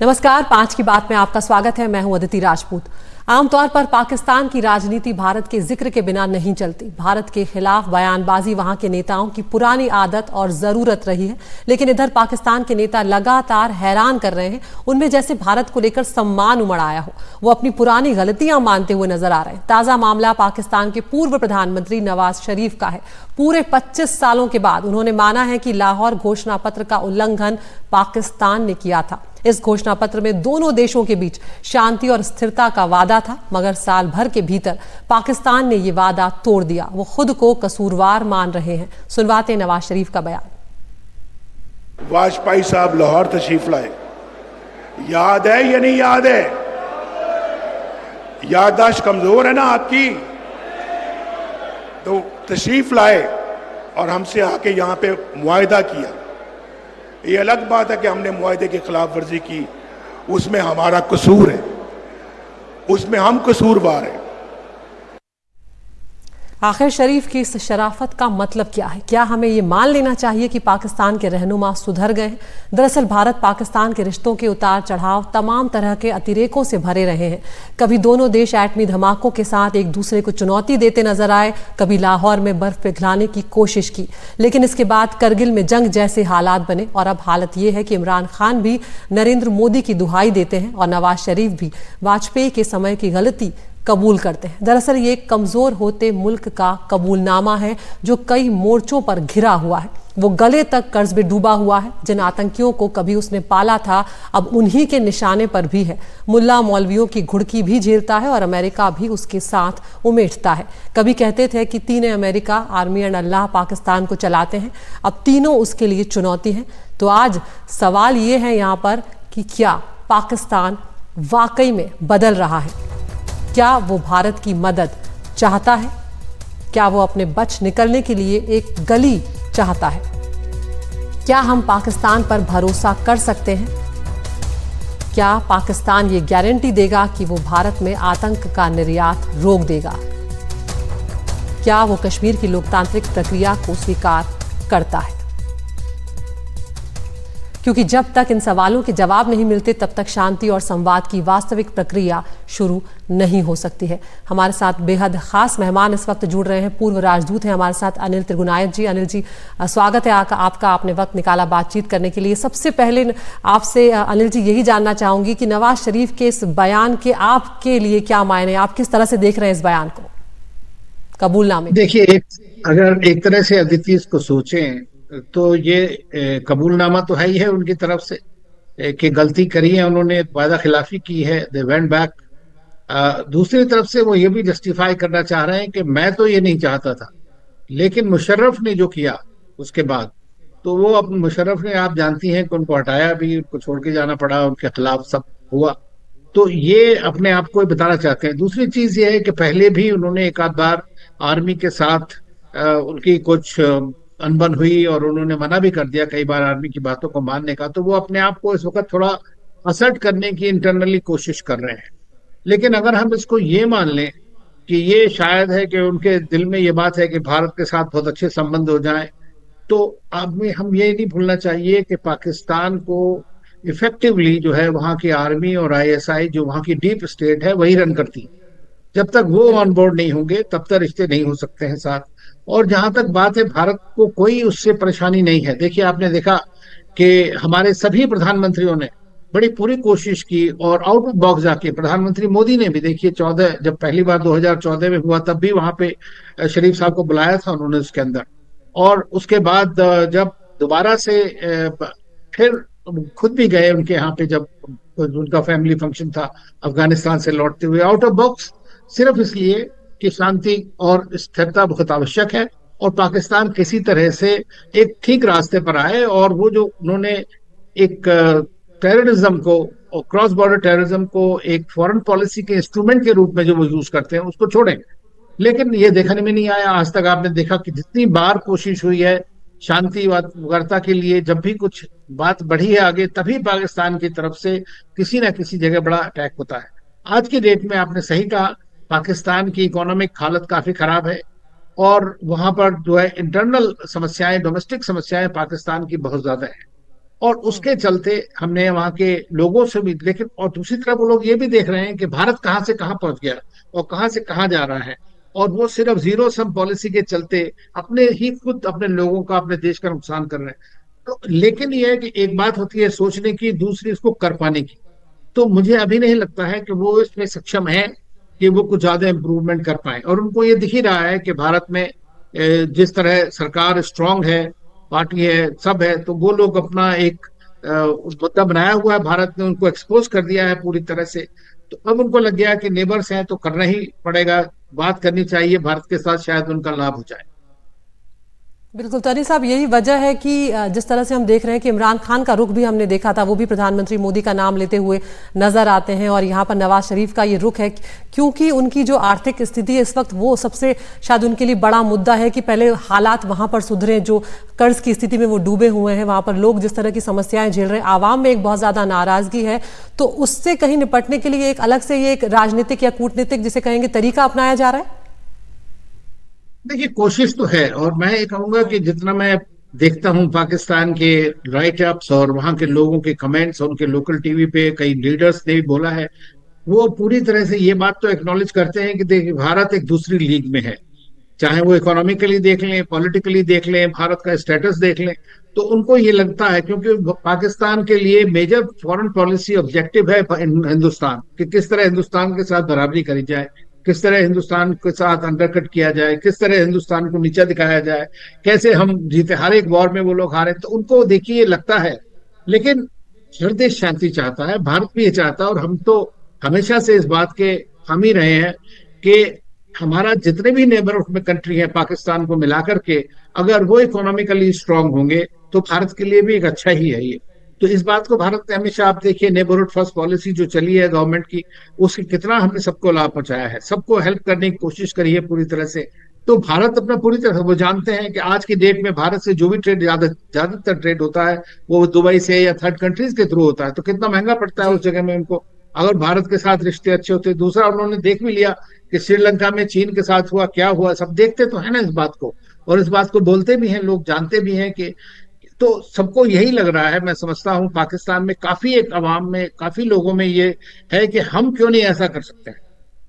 नमस्कार, 5 की बात में आपका स्वागत है। मैं हूं अदिति राजपूत। आमतौर पर पाकिस्तान की राजनीति भारत के जिक्र के बिना नहीं चलती। भारत के खिलाफ बयानबाजी वहां के नेताओं की पुरानी आदत और जरूरत रही है, लेकिन इधर पाकिस्तान के नेता लगातार हैरान कर रहे हैं। उनमें जैसे भारत को लेकर सम्मान उमड़ आया हो, वो अपनी पुरानी गलतियां मानते हुए नजर आ रहे हैं। ताजा मामला पाकिस्तान के पूर्व प्रधानमंत्री नवाज शरीफ का है। पूरे 25 सालों के बाद उन्होंने माना है कि लाहौर घोषणा पत्र का उल्लंघन पाकिस्तान ने किया था। इस घोषणा पत्र में दोनों देशों के बीच शांति और स्थिरता का वादा था, मगर साल भर के भीतर पाकिस्तान ने यह वादा तोड़ दिया। वो खुद को कसूरवार मान रहे हैं। सुनवाते नवाज शरीफ का बयान। वाजपेयी साहब लाहौर तशरीफ लाए, याद है या नहीं याद है? याददाश्त कमजोर है ना आपकी? तो तशरीफ लाए और हमसे आके यहां पे मुआहिदा किया। ये अलग बात है कि हमने मुआहिदे की खिलाफ वर्जी की, उसमें हमारा कसूर है, उसमें हम कसूरवार हैं। आखिर शरीफ की इस शराफत का मतलब क्या है? क्या हमें ये मान लेना चाहिए कि पाकिस्तान के रहनुमा सुधर गए हैं? दरअसल भारत पाकिस्तान के रिश्तों के उतार चढ़ाव तमाम तरह के अतिरेकों से भरे रहे हैं। कभी दोनों देश एटमी धमाकों के साथ एक दूसरे को चुनौती देते नजर आए, कभी लाहौर में बर्फ पिघलाने की कोशिश की, लेकिन इसके बाद करगिल में जंग जैसे हालात बने और अब हालत ये है कि इमरान खान भी नरेंद्र मोदी की दुहाई देते हैं और नवाज शरीफ भी वाजपेयी के समय की गलती कबूल करते हैं। दरअसल ये एक कमजोर होते मुल्क का कबूलनामा है जो कई मोर्चों पर घिरा हुआ है। वो गले तक कर्ज में डूबा हुआ है। जिन आतंकियों को कभी उसने पाला था अब उन्हीं के निशाने पर भी है। मुल्ला मौलवियों की घुड़की भी झेलता है और अमेरिका भी उसके साथ उमेटता है। कभी कहते थे कि तीन अमेरिका, आर्मी एंड अल्लाह पाकिस्तान को चलाते हैं, अब तीनों उसके लिए चुनौती हैं। तो आज सवाल ये है यहाँ पर कि क्या पाकिस्तान वाकई में बदल रहा है? क्या वो भारत की मदद चाहता है? क्या वो अपने बच निकलने के लिए एक गली चाहता है? क्या हम पाकिस्तान पर भरोसा कर सकते हैं? क्या पाकिस्तान ये गारंटी देगा कि वो भारत में आतंक का निर्यात रोक देगा? क्या वो कश्मीर की लोकतांत्रिक प्रक्रिया को स्वीकार करता है? क्योंकि जब तक इन सवालों के जवाब नहीं मिलते तब तक शांति और संवाद की वास्तविक प्रक्रिया शुरू नहीं हो सकती है। हमारे साथ बेहद खास मेहमान इस वक्त जुड़ रहे हैं। पूर्व राजदूत हैं हमारे साथ अनिल त्रिगुनायत जी। अनिल जी, स्वागत है आपका। आपने वक्त निकाला बातचीत करने के लिए। सबसे पहले आपसे अनिल जी यही जानना चाहूंगी कि नवाज शरीफ के इस बयान के आपके लिए क्या मायने, आप किस तरह से देख रहे हैं इस बयान को, कबूलनामे? देखिए, अगर एक तरह से अदिति इसको सोचें तो ये कबूलनामा तो है ही है उनकी तरफ से कि गलती करी है उन्होंने, वादा खिलाफी की है, दे वेंट बैक। दूसरी तरफ से वो ये भी जस्टिफाई करना चाह रहे हैं कि मैं तो ये नहीं चाहता था, लेकिन मुशर्रफ ने जो किया उसके बाद, तो वो अब मुशर्रफ ने, आप जानती हैं कि उनको हटाया भी, उनको छोड़ के जाना पड़ा, उनके खिलाफ सब हुआ, तो ये अपने आप को बताना चाहते हैं। दूसरी चीज ये है कि पहले भी उन्होंने एक आध बार आर्मी के साथ उनकी कुछ अनबन हुई और उन्होंने मना भी कर दिया कई बार आर्मी की बातों को मानने का, तो वो अपने आप को इस वक्त थोड़ा असर्ट करने की इंटरनली कोशिश कर रहे हैं। लेकिन अगर हम इसको ये मान लें कि ये शायद है कि उनके दिल में ये बात है कि भारत के साथ बहुत अच्छे संबंध हो जाएं, तो अब हम ये नहीं भूलना चाहिए कि पाकिस्तान को इफेक्टिवली जो है वहाँ की आर्मी और ISI, जो वहाँ की डीप स्टेट है, वही रन करती है। जब तक वो ऑन बोर्ड नहीं होंगे तब तक रिश्ते नहीं हो सकते हैं साथ। और जहां तक बात है, भारत को कोई उससे परेशानी नहीं है। देखिए, आपने देखा कि हमारे सभी प्रधानमंत्रियों ने बड़ी पूरी कोशिश की और आउट ऑफ बॉक्स जाके, प्रधानमंत्री मोदी ने भी, देखिए 14 जब पहली बार 2014 में हुआ तब भी वहां पे शरीफ साहब को बुलाया था उन्होंने उसके अंदर, और उसके बाद जब दोबारा से फिर खुद भी गए उनके यहाँ पे, जब उनका फैमिली फंक्शन था अफगानिस्तान से लौटते हुए, आउट ऑफ बॉक्स, सिर्फ इसलिए कि शांति और स्थिरता बहुत आवश्यक है और पाकिस्तान किसी तरह से एक ठीक रास्ते पर आए, और वो जो उन्होंने एक टेररिज्म को और क्रॉस बॉर्डर टेररिज्म को एक फॉरेन पॉलिसी के इंस्ट्रूमेंट के रूप में जो वो यूज करते हैं उसको छोड़ें। लेकिन ये देखने में नहीं आया आज तक। आपने देखा कि जितनी बार कोशिश हुई है शांति वार्ता के लिए, जब भी कुछ बात बढ़ी है आगे, तभी पाकिस्तान की तरफ से किसी ना किसी जगह बड़ा अटैक होता है। आज की डेट में आपने सही कहा, पाकिस्तान की इकोनॉमिक हालत काफी खराब है और वहां पर जो है इंटरनल समस्याएं, डोमेस्टिक समस्याएं पाकिस्तान की बहुत ज्यादा है। और उसके चलते हमने वहां के लोगों से भी, लेकिन और दूसरी तरफ वो लोग ये भी देख रहे हैं कि भारत कहाँ से कहाँ पहुंच गया और कहाँ से कहाँ जा रहा है, और वो सिर्फ जीरो सम पॉलिसी के चलते अपने ही खुद अपने लोगों का, अपने देश का नुकसान कर रहे हैं। तो लेकिन ये है कि एक बात होती है सोचने की, दूसरी इसको कर पाने की। तो मुझे अभी नहीं लगता है कि वो इसमें सक्षम है कि वो कुछ ज्यादा इम्प्रूवमेंट कर पाए, और उनको ये दिख ही रहा है कि भारत में जिस तरह सरकार स्ट्रांग है, पार्टी है, सब है, तो वो लोग अपना एक मुद्दा बनाया हुआ है, भारत ने उनको एक्सपोज कर दिया है पूरी तरह से। तो अब उनको लग गया कि नेबर्स हैं तो करना ही पड़ेगा, बात करनी चाहिए भारत के साथ, शायद उनका लाभ हो जाए। बिल्कुल तो अनिल साहब, यही वजह है कि जिस तरह से हम देख रहे हैं कि इमरान खान का रुख भी हमने देखा था, वो भी प्रधानमंत्री मोदी का नाम लेते हुए नजर आते हैं, और यहाँ पर नवाज शरीफ का ये रुख है क्योंकि उनकी जो आर्थिक स्थिति है इस वक्त, वो सबसे शायद उनके लिए बड़ा मुद्दा है कि पहले हालात वहां पर सुधरे, जो कर्ज की स्थिति में वो डूबे हुए हैं, वहां पर लोग जिस तरह की समस्याएं झेल रहे हैं, आवाम में एक बहुत ज्यादा नाराजगी है। तो उससे कहीं निपटने के लिए एक अलग से ये एक राजनीतिक या कूटनीतिक जिसे कहेंगे तरीका अपनाया जा रहा है। देखिए, कोशिश तो है, और मैं ये कहूंगा कि जितना मैं देखता हूं पाकिस्तान के राइट अप्स और वहां के लोगों के कमेंट्स, और उनके लोकल टीवी पे कई लीडर्स ने भी बोला है, वो पूरी तरह से ये बात तो एक्नॉलेज करते हैं कि देखिए भारत एक दूसरी लीग में है। चाहे वो इकोनॉमिकली देख लें, पॉलिटिकली देख लें, भारत का स्टेटस देख लें, तो उनको ये लगता है, क्योंकि पाकिस्तान के लिए मेजर फॉरेन पॉलिसी ऑब्जेक्टिव है हिंदुस्तान, कि किस तरह हिंदुस्तान के साथ बराबरी करी जाए, किस तरह हिंदुस्तान के साथ अंडरकट किया जाए, किस तरह हिंदुस्तान को नीचा दिखाया जाए, कैसे हम जीते, हर एक वॉर में वो लोग हारे। तो उनको देखिए लगता है, लेकिन हर देश शांति चाहता है, भारत भी ये चाहता है, और हम तो हमेशा से इस बात के हामी रहे हैं कि हमारा जितने भी नेबरहुड में कंट्री है पाकिस्तान को मिलाकर के, अगर वो इकोनॉमिकली स्ट्रांग होंगे तो भारत के लिए भी एक अच्छा ही है ये। तो इस बात को भारत ने हमेशा, आप देखिए नेबरहुड फर्स्ट पॉलिसी जो चली है गवर्नमेंट की, उससे कितना हमने सबको लाभ पहुंचाया है, सबको हेल्प करने की कोशिश करी है पूरी तरह से। तो भारत अपना पूरी तरह, वो जानते हैं कि आज की डेट में भारत से जो भी ट्रेड, ज्यादातर ट्रेड होता है वो दुबई से या थर्ड कंट्रीज के थ्रू होता है, तो कितना महंगा पड़ता है उस जगह में उनको, अगर भारत के साथ रिश्ते अच्छे होते। दूसरा, उन्होंने देख भी लिया कि श्रीलंका में चीन के साथ हुआ, क्या हुआ, सब देखते तो है ना इस बात को, और इस बात को बोलते भी हैं लोग, जानते भी हैं कि, तो सबको यही लग रहा है, मैं समझता हूं पाकिस्तान में काफी, एक अवाम में काफी लोगों में ये है कि हम क्यों नहीं ऐसा कर सकते हैं,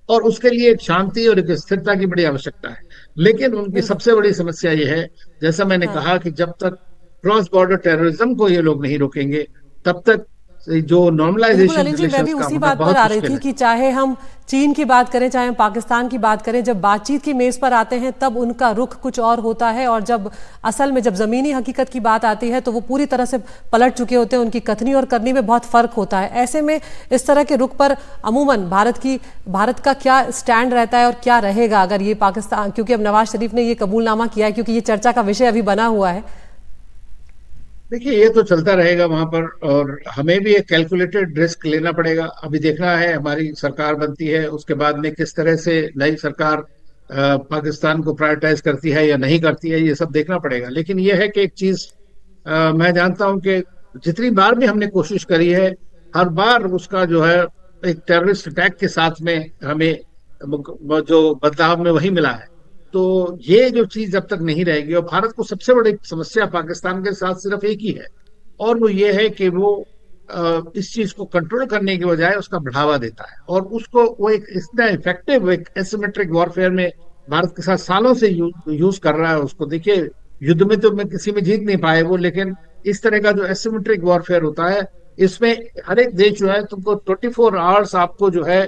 और उसके लिए एक शांति और एक स्थिरता की बड़ी आवश्यकता है। लेकिन उनकी सबसे बड़ी समस्या ये है, जैसा मैंने कहा, कि जब तक क्रॉस बॉर्डर टेररिज्म को ये लोग नहीं रोकेंगे, तब तक जो नॉर्मलाइजेशन अनिल जी, मैं भी उसी बात पर आ रही थी कि चाहे हम चीन की बात करें, चाहे हम पाकिस्तान की बात करें, जब बातचीत की मेज पर आते हैं तब उनका रुख कुछ और होता है, और जब असल में जब जमीनी हकीकत की बात आती है तो वो पूरी तरह से पलट चुके होते हैं, उनकी कथनी और करनी में बहुत फर्क होता है। ऐसे में इस तरह के रुख पर अमूमन भारत का क्या स्टैंड रहता है और क्या रहेगा अगर ये पाकिस्तान, क्योंकि अब नवाज शरीफ ने ये कबूलनामा किया है, क्योंकि ये चर्चा का विषय अभी बना हुआ है। देखिए, ये तो चलता रहेगा वहां पर, और हमें भी एक कैलकुलेटेड रिस्क लेना पड़ेगा। अभी देखना है हमारी सरकार बनती है, उसके बाद में किस तरह से नई सरकार पाकिस्तान को प्रायोरिटाइज करती है या नहीं करती है, ये सब देखना पड़ेगा। लेकिन ये है कि एक चीज मैं जानता हूं कि जितनी बार भी हमने कोशिश करी है, हर बार उसका जो है एक टेररिस्ट अटैक के साथ में हमें जो बदलाव में वही मिला है। तो ये जो चीज जब तक नहीं रहेगी, और भारत को सबसे बड़ी समस्या पाकिस्तान के साथ सिर्फ एक ही है, और वो ये है कि वो इस चीज को कंट्रोल करने के बजाय उसका बढ़ावा देता है, और उसको वो एक इतना इफेक्टिव एक एसिमेट्रिक वॉरफेयर में भारत के साथ सालों से यूज कर रहा है उसको। देखिए, युद्ध में तो मैं किसी में जीत नहीं पाए वो, लेकिन इस तरह का जो एसिमेट्रिक वॉरफेयर होता है, इसमें हर एक देश जो है तुमको 24 आवर्स आपको जो है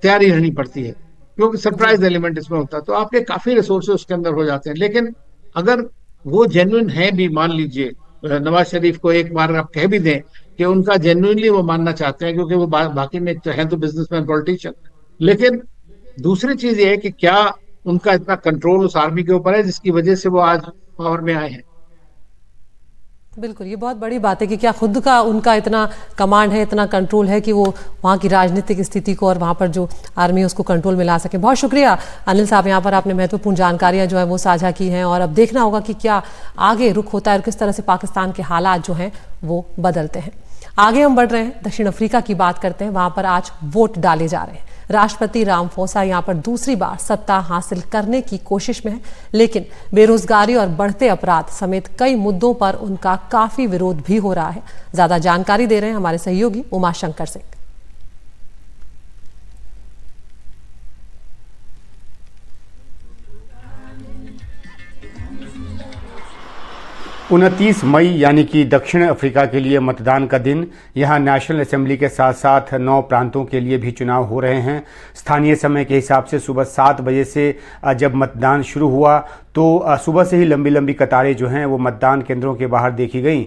तैयारी रहनी पड़ती है, क्योंकि सरप्राइज एलिमेंट इसमें होता है, तो आपके काफी रिसोर्सेज उसके अंदर हो जाते हैं। लेकिन अगर वो जेन्युइन है भी, मान लीजिए नवाज शरीफ को एक बार आप कह भी दें कि उनका जेन्युइनली वो मानना चाहते हैं, क्योंकि वो बाकी में है तो बिजनेसमैन, पॉलिटिशियन, लेकिन दूसरी चीज ये है कि क्या उनका इतना कंट्रोल उस आर्मी के ऊपर है जिसकी वजह से वो आज पावर में आए हैं। बिल्कुल, ये बहुत बड़ी बात है कि क्या खुद का उनका इतना कमांड है, इतना कंट्रोल है कि वो वहाँ की राजनीतिक स्थिति को और वहाँ पर जो आर्मी है उसको कंट्रोल में ला सके। बहुत शुक्रिया अनिल साहब, यहाँ पर आपने महत्वपूर्ण जानकारियाँ जो है वो साझा की हैं, और अब देखना होगा कि क्या आगे रुख होता है और किस तरह से पाकिस्तान के हालात जो हैं वो बदलते हैं। आगे हम बढ़ रहे हैं, दक्षिण अफ्रीका की बात करते हैं। वहाँ पर आज वोट डाले जा रहे हैं। राष्ट्रपति रामफोसा यहां पर दूसरी बार सत्ता हासिल करने की कोशिश में है, लेकिन बेरोजगारी और बढ़ते अपराध समेत कई मुद्दों पर उनका काफी विरोध भी हो रहा है। ज्यादा जानकारी दे रहे हैं हमारे सहयोगी उमाशंकर सिंह। 29 मई यानी कि दक्षिण अफ्रीका के लिए मतदान का दिन। यहां नेशनल असेंबली के साथ साथ 9 प्रांतों के लिए भी चुनाव हो रहे हैं। स्थानीय समय के हिसाब से सुबह 7 बजे से जब मतदान शुरू हुआ तो सुबह से ही लंबी लंबी कतारें जो हैं वो मतदान केंद्रों के बाहर देखी गई।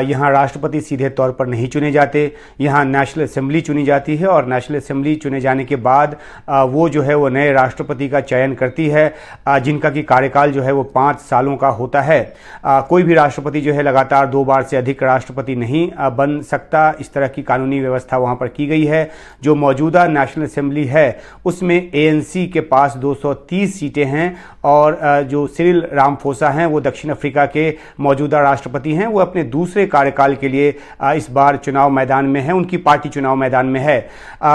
यहाँ राष्ट्रपति सीधे तौर पर नहीं चुने जाते, यहाँ नेशनल असेंबली चुनी जाती है और नेशनल असेंबली चुने जाने के बाद वो जो है वो नए राष्ट्रपति का चयन करती है, जिनका कि कार्यकाल जो है वो 5 सालों का होता है। कोई भी राष्ट्रपति जो है लगातार 2 बार से अधिक राष्ट्रपति नहीं बन सकता। इस तरह की कानूनी व्यवस्था वहाँ पर की गई है। जो मौजूदा नेशनल असेंबली है उसमें ANC के पास 230 सीटें हैं और जो सिरिल रामफोसा हैं वो दक्षिण अफ्रीका के मौजूदा राष्ट्रपति हैं। वो अपने दूसरे कार्यकाल के लिए इस बार चुनाव मैदान में है, उनकी पार्टी चुनाव मैदान में है।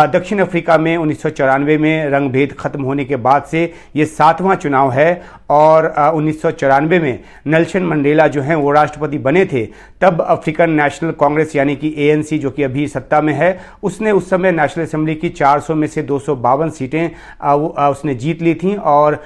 दक्षिण अफ्रीका में 1994 में रंगभेद खत्म होने के बाद से ये 7वां चुनाव है और 1994 में नेल्सन मंडेला जो हैं वो राष्ट्रपति बने थे। तब अफ्रीकन नेशनल कांग्रेस यानी कि ANC जो कि अभी सत्ता में है, उसने उस समय नेशनल असेंबली की 400 में से 252 सीटें उसने जीत ली थी और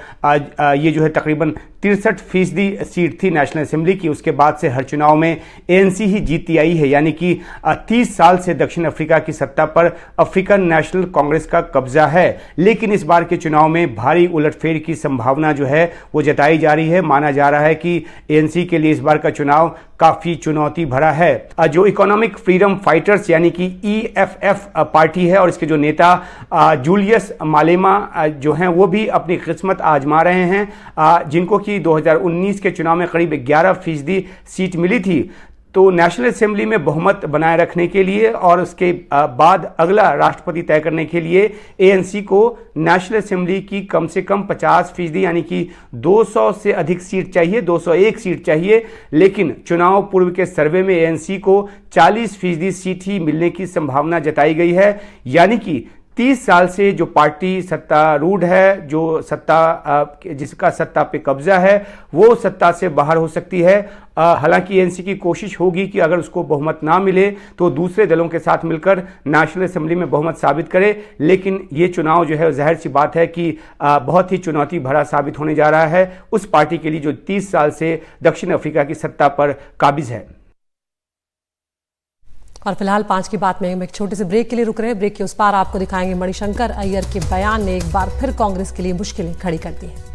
ये जो है तकरीबन 63% सीट थी नेशनल असेंबली की। उसके बाद से हर चुनाव में ANC ही जीतती आई है, यानी कि 30 साल से दक्षिण अफ्रीका की सत्ता पर अफ्रीकन नेशनल कांग्रेस का कब्जा है। लेकिन इस बार के चुनाव में भारी उलटफेर की संभावना जो है वो जताई जा रही है। माना जा रहा है कि ANC के लिए इस बार का चुनाव काफी चुनौती भरा है। जो इकोनॉमिक फ्रीडम फाइटर्स यानी कि EFF पार्टी है और इसके जो नेता जूलियस मालेमा जो हैं वो भी अपनी किस्मत आजमा रहे हैं, जिनको कि 2019 के चुनाव में करीब 11% सीट मिली थी। तो नेशनल असेंबली में बहुमत बनाए रखने के लिए और उसके बाद अगला राष्ट्रपति तय करने के लिए ANC को नेशनल असेंबली की कम से कम 50% यानी कि 200 से अधिक सीट चाहिए, 201 सीट चाहिए। लेकिन चुनाव पूर्व के सर्वे में ANC को 40% सीट ही मिलने की संभावना जताई गई है। यानी कि 30 साल से जो पार्टी सत्तारूढ़ है, जो जिसका सत्ता पे कब्जा है, वो सत्ता से बाहर हो सकती है। हालांकि ANC की कोशिश होगी कि अगर उसको बहुमत ना मिले तो दूसरे दलों के साथ मिलकर नेशनल असेंबली में बहुमत साबित करे। लेकिन ये चुनाव जो है जाहिर सी बात है कि बहुत ही चुनौती भरा साबित होने जा रहा है उस पार्टी के लिए जो 30 साल से दक्षिण अफ्रीका की सत्ता पर काबिज है। और फिलहाल 5 की बात में हम एक छोटे से ब्रेक के लिए रुक रहे हैं। ब्रेक के उस पार आपको दिखाएंगे मणिशंकर अय्यर के बयान ने एक बार फिर कांग्रेस के लिए मुश्किलें खड़ी कर दी हैं।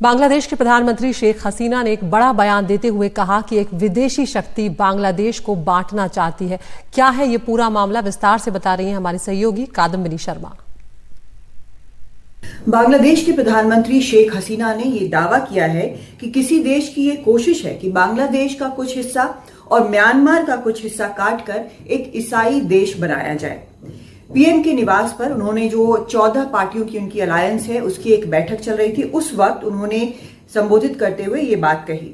बांग्लादेश के प्रधानमंत्री शेख हसीना ने एक बड़ा बयान देते हुए कहा कि एक विदेशी शक्ति बांग्लादेश को बांटना चाहती है। क्या है ये पूरा मामला, विस्तार से बता रही हैं हमारी सहयोगी कादम्बिनी शर्मा। बांग्लादेश के प्रधानमंत्री शेख हसीना ने ये दावा किया है कि किसी देश की ये कोशिश है कि बांग्लादेश का कुछ हिस्सा और म्यांमार का कुछ हिस्सा काटकर एक ईसाई देश बनाया जाए। पीएम के निवास पर उन्होंने जो 14 पार्टियों की उनकी अलायंस है उसकी एक बैठक चल रही थी, उस वक्त उन्होंने संबोधित करते हुए ये बात कही।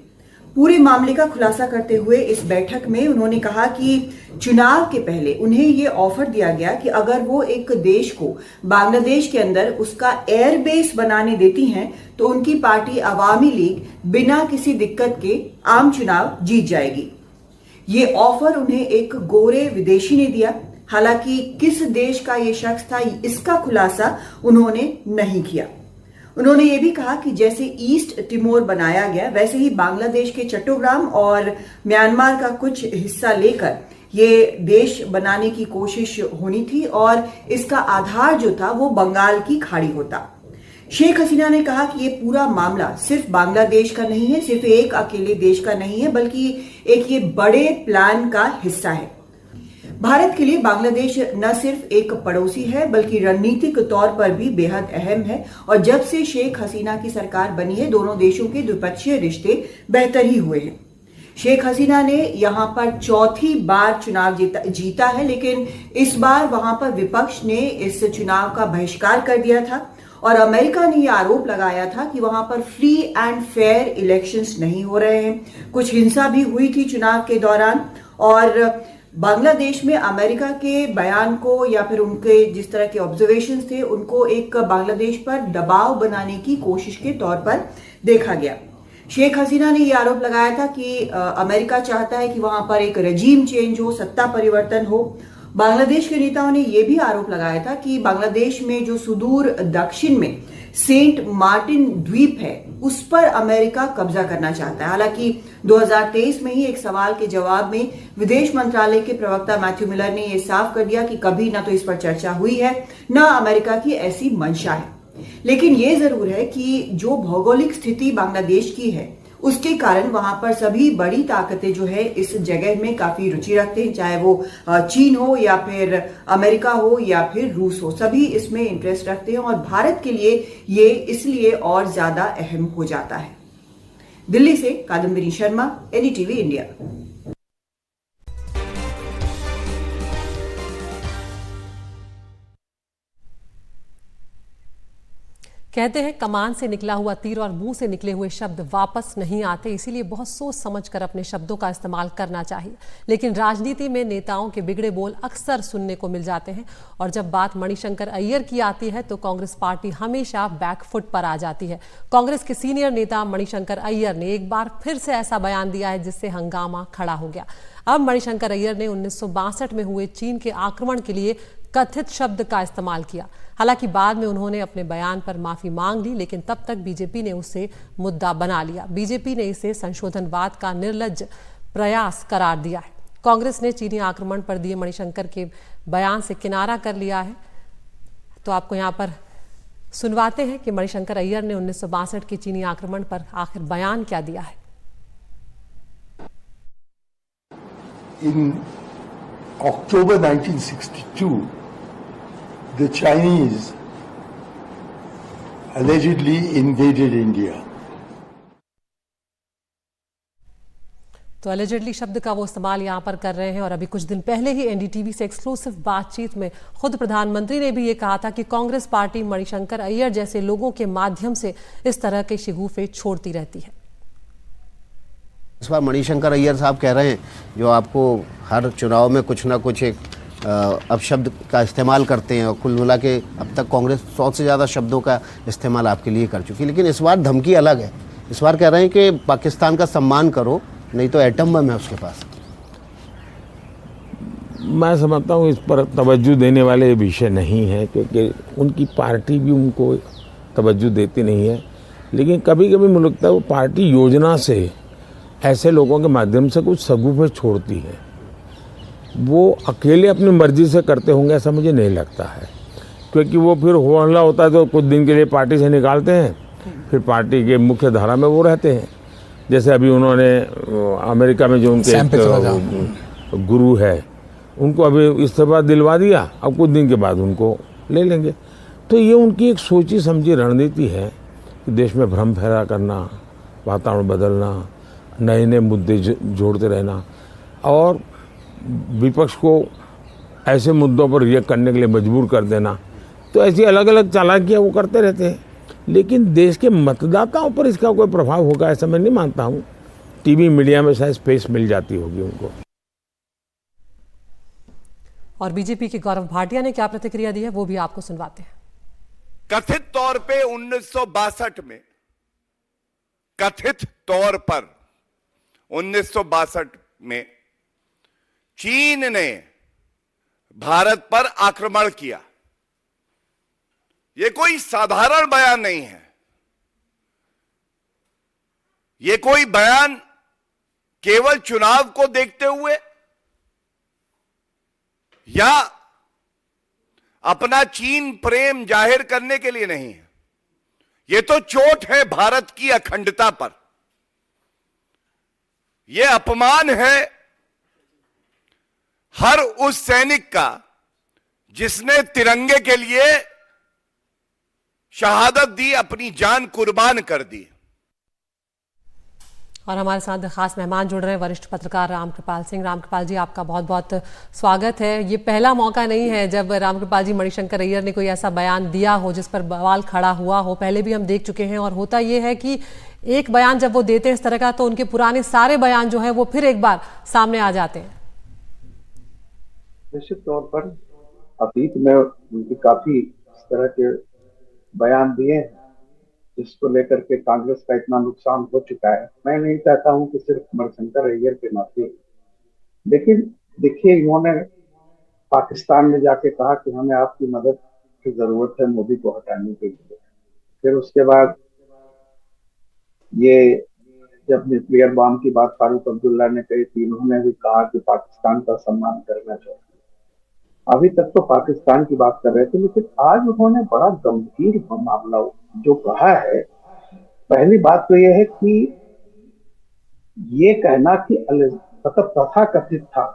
पूरे मामले का खुलासा करते हुए इस बैठक में उन्होंने कहा कि चुनाव के पहले उन्हें ये ऑफर दिया गया कि अगर वो एक देश को बांग्लादेश के अंदर उसका एयरबेस बनाने देती हैं तो उनकी पार्टी अवामी लीग बिना किसी दिक्कत के आम चुनाव जीत जाएगी। ये ऑफर उन्हें एक गोरे विदेशी ने दिया। हालांकि किस देश का ये शख्स था इसका खुलासा उन्होंने नहीं किया। उन्होंने ये भी कहा कि जैसे ईस्ट तिमोर बनाया गया वैसे ही बांग्लादेश के चट्टोग्राम और म्यांमार का कुछ हिस्सा लेकर ये देश बनाने की कोशिश होनी थी और इसका आधार जो था वो बंगाल की खाड़ी होता। शेख हसीना ने कहा कि ये पूरा मामला सिर्फ बांग्लादेश का नहीं है, सिर्फ एक अकेले देश का नहीं है, बल्कि एक ये बड़े प्लान का हिस्सा है। भारत के लिए बांग्लादेश न सिर्फ एक पड़ोसी है बल्कि रणनीतिक तौर पर भी बेहद अहम है और जब से शेख हसीना की सरकार बनी है दोनों देशों के द्विपक्षीय रिश्ते बेहतर ही हुए हैं। शेख हसीना ने यहां पर चौथी बार चुनाव जीता है, लेकिन इस बार वहां पर विपक्ष ने इस चुनाव का बहिष्कार कर दिया था और अमेरिका ने यह आरोप लगाया था कि वहां पर फ्री एंड फेयर इलेक्शंस नहीं हो रहे हैं। कुछ हिंसा भी हुई थी चुनाव के दौरान और बांग्लादेश में अमेरिका के बयान को या फिर उनके जिस तरह के ऑब्जर्वेशंस थे उनको एक बांग्लादेश पर दबाव बनाने की कोशिश के तौर पर देखा गया। शेख हसीना ने यह आरोप लगाया था कि अमेरिका चाहता है कि वहां पर एक रजीम चेंज हो, सत्ता परिवर्तन हो। बांग्लादेश के नेताओं ने यह भी आरोप लगाया था कि बांग्लादेश में जो सुदूर दक्षिण में सेंट मार्टिन द्वीप है उस पर अमेरिका कब्जा करना चाहता है। हालांकि 2023 में ही एक सवाल के जवाब में विदेश मंत्रालय के प्रवक्ता मैथ्यू मिलर ने यह साफ कर दिया कि कभी ना तो इस पर चर्चा हुई है न अमेरिका की ऐसी मंशा है। लेकिन यह जरूर है कि जो भौगोलिक स्थिति बांग्लादेश की है उसके कारण वहां पर सभी बड़ी ताकतें जो है इस जगह में काफी रुचि रखते हैं, चाहे वो चीन हो या फिर अमेरिका हो या फिर रूस हो, सभी इसमें इंटरेस्ट रखते हैं और भारत के लिए ये इसलिए और ज्यादा अहम हो जाता है। दिल्ली से कादम्बिनी शर्मा, एनडीटीवी इंडिया। कहते हैं कमान से निकला हुआ तीर और मुंह से निकले हुए शब्द वापस नहीं आते, इसीलिए बहुत सोच समझकर अपने शब्दों का इस्तेमाल करना चाहिए। लेकिन राजनीति में नेताओं के बिगड़े बोल अक्सर सुनने को मिल जाते हैं और जब बात मणिशंकर अय्यर की आती है तो कांग्रेस पार्टी हमेशा बैकफुट पर आ जाती है। कांग्रेस के सीनियर नेता मणिशंकर अय्यर ने एक बार फिर से ऐसा बयान दिया है जिससे हंगामा खड़ा हो गया। अब मणिशंकर अय्यर ने 1962 में हुए चीन के आक्रमण के लिए कथित शब्द का इस्तेमाल किया। हालांकि बाद में उन्होंने अपने बयान पर माफी मांग ली, लेकिन तब तक बीजेपी ने उसे मुद्दा बना लिया। बीजेपी ने इसे संशोधनवाद का निर्लज्ज प्रयास करार दिया है। कांग्रेस ने चीनी आक्रमण पर दिए मणिशंकर के बयान से किनारा कर लिया है। तो आपको यहां पर सुनवाते हैं कि मणिशंकर अय्यर ने 1962 के चीनी आक्रमण पर आखिर बयान क्या दिया है। In October 1962, the Chinese allegedly invaded India. तो अलेजेडली शब्द का वो इस्तेमाल यहाँ पर कर रहे हैं और अभी कुछ दिन पहले ही एनडीटीवी से एक्सक्लूसिव बातचीत में खुद प्रधानमंत्री ने भी ये कहा था कि कांग्रेस पार्टी मणिशंकर अय्यर जैसे लोगों के माध्यम से इस तरह के शिगूफे छोड़ती रहती है। इस बार मणिशंकर अय्यर साहब कह रहे हैं जो आपको हर चुनाव में कुछ ना कुछ एक अपशब्द का इस्तेमाल करते हैं और कुल मिला के अब तक कांग्रेस 100 से ज़्यादा शब्दों का इस्तेमाल आपके लिए कर चुकी है। लेकिन इस बार धमकी अलग है। इस बार कह रहे हैं कि पाकिस्तान का सम्मान करो नहीं तो एटम बम है उसके पास। मैं समझता हूँ इस पर तवज्जो देने वाले विषय नहीं है क्योंकि उनकी पार्टी भी उनको तवज्जो देती नहीं है। लेकिन कभी कभी मुझे लगता है वो पार्टी योजना से ऐसे लोगों के माध्यम से कुछ सगुफे छोड़ती है। वो अकेले अपनी मर्जी से करते होंगे ऐसा मुझे नहीं लगता है, क्योंकि वो फिर हो हल्ला होता है तो कुछ दिन के लिए पार्टी से निकालते हैं, फिर पार्टी के मुख्य धारा में वो रहते हैं। जैसे अभी उन्होंने अमेरिका में जो उनके गुरु है उनको अभी इस्तीफा दिलवा दिया, अब कुछ दिन के बाद उनको ले लेंगे। तो ये उनकी एक सोची समझी रणनीति है कि देश में भ्रम फैला करना, वातावरण बदलना, नए नए मुद्दे जोड़ते रहना और विपक्ष को ऐसे मुद्दों पर रिएक्ट करने के लिए मजबूर कर देना। तो ऐसी अलग अलग चालाकियाँ वो करते रहते हैं। लेकिन देश के मतदाताओं पर इसका कोई प्रभाव होगा ऐसा मैं नहीं मानता हूँ। टीवी मीडिया में शायद स्पेस मिल जाती होगी उनको। और बीजेपी के गौरव भाटिया ने क्या प्रतिक्रिया दी है वो भी आपको सुनवाते हैं। कथित तौर पे 1962 में, कथित तौर पर 1962 में चीन ने भारत पर आक्रमण किया। यह कोई साधारण बयान नहीं है। यह कोई बयान केवल चुनाव को देखते हुए या अपना चीन प्रेम जाहिर करने के लिए नहीं है। यह तो चोट है भारत की अखंडता पर। यह अपमान है हर उस सैनिक का जिसने तिरंगे के लिए शहादत दी, अपनी जान कुर्बान कर दी। और हमारे साथ खास मेहमान जुड़ रहे हैं वरिष्ठ पत्रकार रामकृपाल सिंह। रामकृपाल जी, आपका बहुत बहुत स्वागत है। ये पहला मौका नहीं है जब रामकृपाल जी मणिशंकर अय्यर ने कोई ऐसा बयान दिया हो जिस पर बवाल खड़ा हुआ हो। पहले भी हम देख चुके हैं। और होता ये है कि एक बयान जब वो देते हैं इस तरह का, तो उनके पुराने सारे बयान जो है वो फिर एक बार सामने आ जाते हैं। निश्चित तौर पर अतीत में उनकी काफी इस तरह के बयान दिए हैं जिसको लेकर के कांग्रेस का इतना नुकसान हो चुका है। मैं नहीं चाहता हूं कि सिर्फ मणिशंकर अय्यर के नाते, लेकिन देखिए, इन्होंने पाकिस्तान में जाके कहा कि हमें आपकी मदद की जरूरत है मोदी को हटाने के लिए। फिर उसके बाद ये जब न्यूक्लियर बॉम्ब की बात फारूक अब्दुल्ला ने कही थी, इन्होंने भी कहा कि पाकिस्तान का सम्मान करना चाहिए। अभी तक तो पाकिस्तान की बात कर रहे थे, लेकिन आज उन्होंने बड़ा गंभीर मामला जो कहा है। पहली बात तो यह है कि ये कहना कि तथा कथित था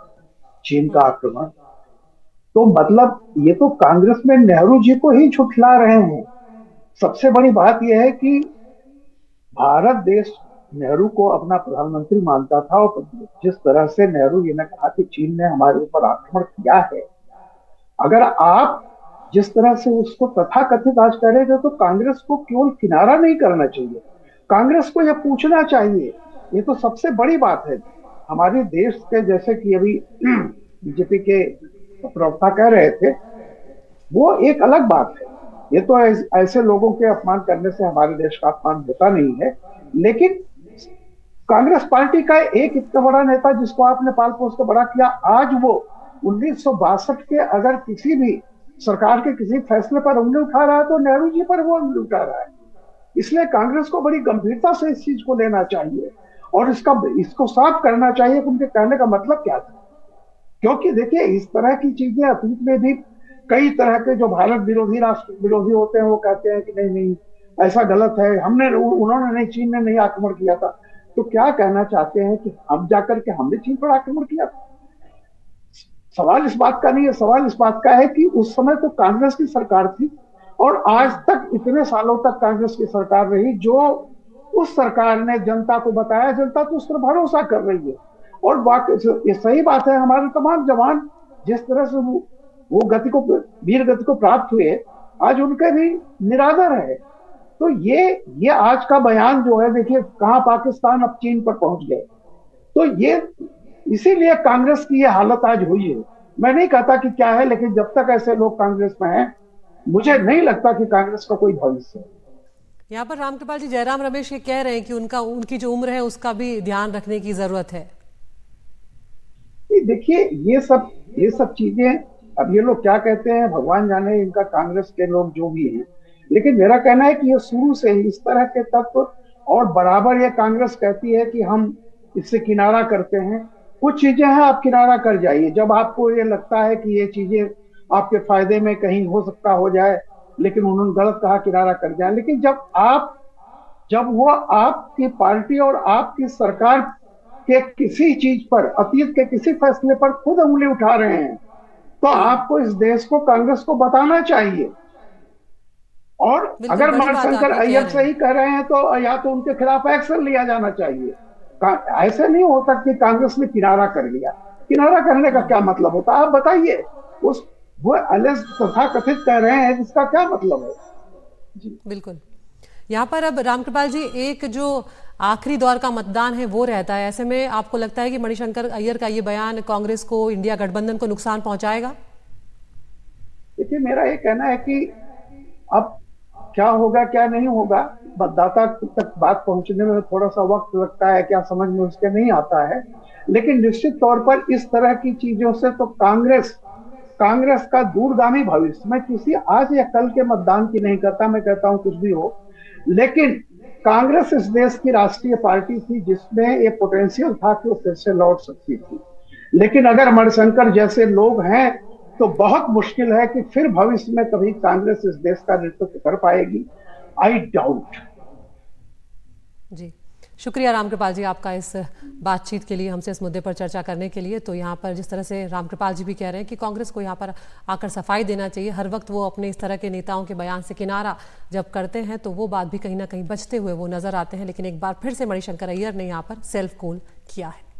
चीन का आक्रमण, तो मतलब ये तो कांग्रेस में नेहरू जी को ही झुठला रहे हैं। सबसे बड़ी बात यह है कि भारत देश नेहरू को अपना प्रधानमंत्री मानता था, और जिस तरह से नेहरू जी ने कहा कि चीन ने हमारे ऊपर आक्रमण किया है, अगर आप जिस तरह से उसको तथाकथित आज कह रहे थे, तो कांग्रेस को केवल किनारा नहीं करना चाहिए, कांग्रेस को यह पूछना चाहिए। ये तो सबसे बड़ी बात है हमारे देश के, जैसे कि अभी बीजेपी के प्रवक्ता कह रहे थे, वो एक अलग बात है। ये तो ऐसे लोगों के अपमान करने से हमारे देश का अपमान होता नहीं है। लेकिन कांग्रेस पार्टी का एक इतना बड़ा नेता जिसको आपने पाल पोस के बड़ा किया, आज वो 1962 के अगर किसी भी सरकार के किसी फैसले पर उंगली उठा रहा है, तो नेहरू जी पर वो उंगली उठा रहा है। इसलिए कांग्रेस को बड़ी गंभीरता से इस चीज को लेना चाहिए और इसको साफ करना चाहिए कि उनके कहने का मतलब क्या था। क्योंकि देखिए, इस तरह की चीजें अतीत में भी कई तरह के जो भारत विरोधी, राष्ट्र विरोधी होते हैं, वो कहते हैं कि नहीं ऐसा गलत है, उन्होंने नहीं, चीन ने नहीं आक्रमण किया था। तो क्या कहना चाहते हैं कि हम जाकर के हमने चीन पर आक्रमण किया था? सवाल इस बात का नहीं है। सवाल इस बात का है कि उस समय तो कांग्रेस की सरकार थी, और आज तक इतने सालों तक कांग्रेस की सरकार रही, जो उस सरकार ने जनता को बताया, जनता तो उस पर भरोसा कर रही है। और ये सही बात है, हमारे तमाम जवान जिस तरह से वो वीर गति को प्राप्त हुए, आज उनके भी निरादर है। तो ये आज का बयान जो है, देखिए कहां पाकिस्तान अब चीन पर पहुंच गए। तो ये इसीलिए कांग्रेस की ये हालत आज हुई है। मैं नहीं कहता कि क्या है, लेकिन जब तक ऐसे लोग कांग्रेस में हैं, मुझे नहीं लगता कि कांग्रेस का कोई भविष्य है। यहाँ पर रामकृपाल जी, जयराम रमेश ये कह रहे हैं कि उनकी जो उम्र है उसका भी ध्यान रखने की जरूरत है। देखिए, ये सब चीजें, अब ये लोग क्या कहते हैं भगवान जाने, इनका कांग्रेस के लोग जो भी हैं। लेकिन मेरा कहना है कि ये शुरू से ही इस तरह के तत्व, और बराबर ये कांग्रेस कहती है कि हम इससे किनारा करते हैं। कुछ चीजें हैं, आप किनारा कर जाइए जब आपको ये लगता है कि ये चीजें आपके फायदे में कहीं हो सकता हो जाए, लेकिन उन्होंने गलत कहा, किनारा कर जाए। लेकिन जब वो आपकी पार्टी और आपकी सरकार के किसी चीज पर, अतीत के किसी फैसले पर खुद उंगली उठा रहे हैं, तो आपको इस देश को, कांग्रेस को बताना चाहिए। और अगर मणिशंकर अय्यर सही कह रहे हैं, तो या तो उनके खिलाफ एक्शन लिया जाना चाहिए। ऐसे नहीं हो सकता कि कांग्रेस ने किनारा कर लिया। किनारा करने का क्या मतलब होता है, आप बताइए। वो अलग तथा कथित कह रहे हैं, जिसका क्या मतलब है? जी बिल्कुल। यहाँ पर अब रामकृपाल जी, एक जो आखिरी दौर का मतदान है वो रहता है, ऐसे में आपको लगता है कि मणिशंकर अय्यर का ये बयान कांग्रेस को, इंडिया गठबंधन को नुकसान पहुंचाएगा? देखिए, मेरा ये कहना है कि अब क्या होगा क्या नहीं होगा, मतदाता तक बात पहुंचने में थोड़ा सा वक्त लगता है, क्या समझ में उसके नहीं आता है। लेकिन निश्चित तौर पर इस तरह की चीजों से तो कांग्रेस का दूरगामी भविष्य, मैं किसी आज या कल के मतदान की नहीं करता, मैं कहता हूं कुछ भी हो, लेकिन कांग्रेस इस देश की राष्ट्रीय पार्टी थी जिसमें ये पोटेंशियल था कि वो फिर से लौट सकती थी। लेकिन अगर मणिशंकर जैसे लोग हैं, तो बहुत मुश्किल है कि फिर भविष्य में कभी कांग्रेस इस देश का नेतृत्व कर पाएगी। I doubt. जी, शुक्रिया रामकृपाल जी आपका इस बातचीत के लिए, हमसे इस मुद्दे पर चर्चा करने के लिए। तो यहाँ पर जिस तरह से रामकृपाल जी भी कह रहे हैं कि कांग्रेस को यहाँ पर आकर सफाई देना चाहिए। हर वक्त वो अपने इस तरह के नेताओं के बयान से किनारा जब करते हैं तो वो बात भी कहीं ना कहीं बचते हुए वो नजर आते हैं। लेकिन एक बार फिर से मणिशंकर अय्यर ने यहाँ पर सेल्फ कूल किया है।